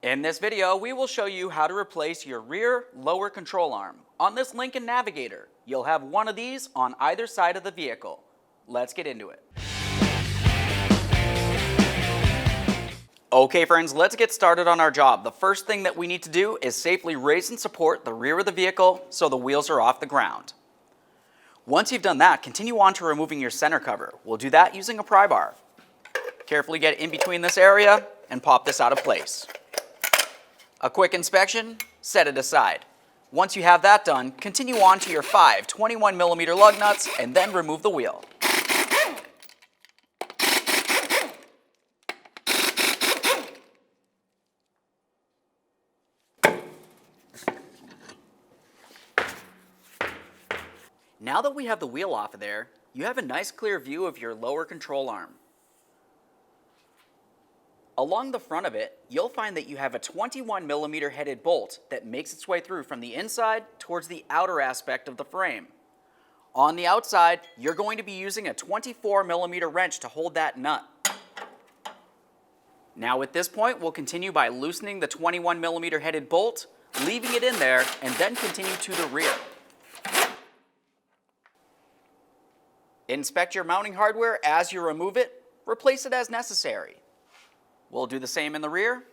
In this video, we will show you how to replace your rear lower control arm. On this Lincoln Navigator, you'll have one of these on either side of the vehicle. Let's get into it. Okay friends, let's get started on our job. The first thing that we need to do is safely raise and support the rear of the vehicle so the wheels are off the ground. Once you've done that, continue on to removing your center cover. We'll do that using a pry bar. Carefully get in between this area and pop this out of place. A quick inspection, set it aside. Once you have that done, continue on to your 5 21mm lug nuts and then remove the wheel. Now that we have the wheel off of there, you have a nice clear view of your lower control arm. Along the front of it, you'll find that you have a 21mm headed bolt that makes its way through from the inside towards the outer aspect of the frame. On the outside, you're going to be using a 24mm wrench to hold that nut. Now at this point, we'll continue by loosening the 21mm headed bolt, leaving it in there, and then continue to the rear. Inspect your mounting hardware as you remove it, replace it as necessary. We'll do the same in the rear.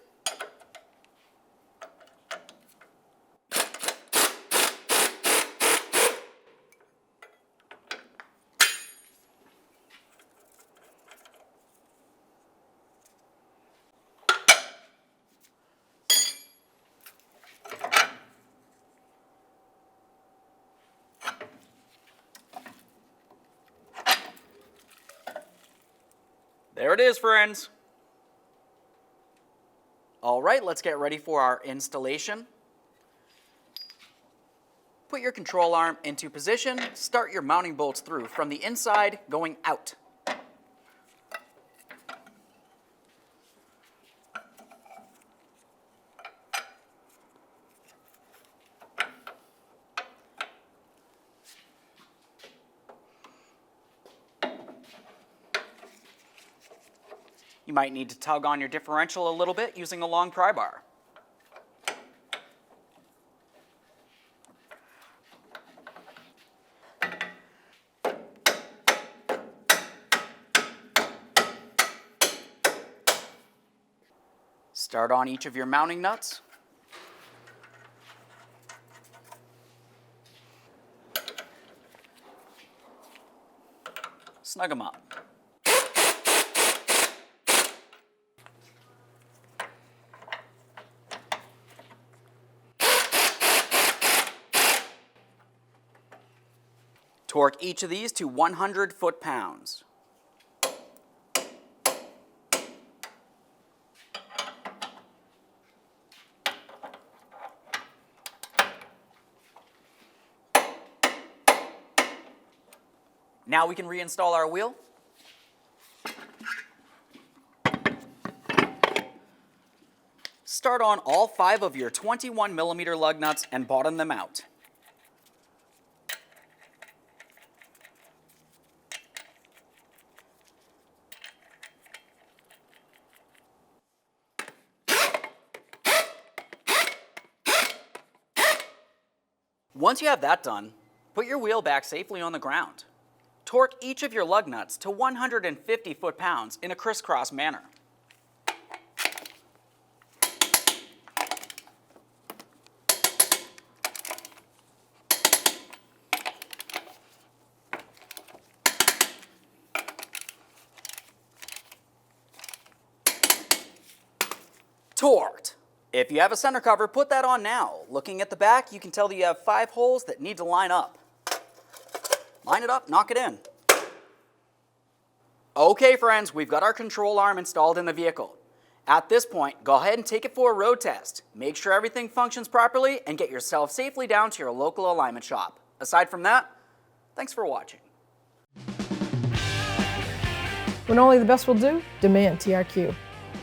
There it is, friends. All right, let's get ready for our installation. Put your control arm into position. Start your mounting bolts through from the inside going out. You might need to tug on your differential a little bit using a long pry bar. Start on each of your mounting nuts. Snug them up. Torque each of these to 100 foot-pounds. Now we can reinstall our wheel. Start on all 5 of your 21mm lug nuts and bottom them out. Once you have that done, put your wheel back safely on the ground. Torque each of your lug nuts to 150 foot-pounds in a crisscross manner. Torqued. If you have a center cover, put that on now. Looking at the back, you can tell that you have 5 holes that need to line up. Line it up, knock it in. Okay friends, we've got our control arm installed in the vehicle. At this point, go ahead and take it for a road test. Make sure everything functions properly and get yourself safely down to your local alignment shop. Aside from that, thanks for watching. When only the best will do, demand TRQ.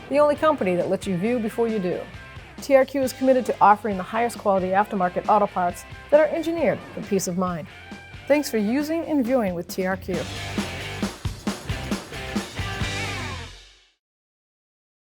The only company that lets you view before you do. TRQ is committed to offering the highest quality aftermarket auto parts that are engineered for peace of mind. Thanks for using and viewing with TRQ.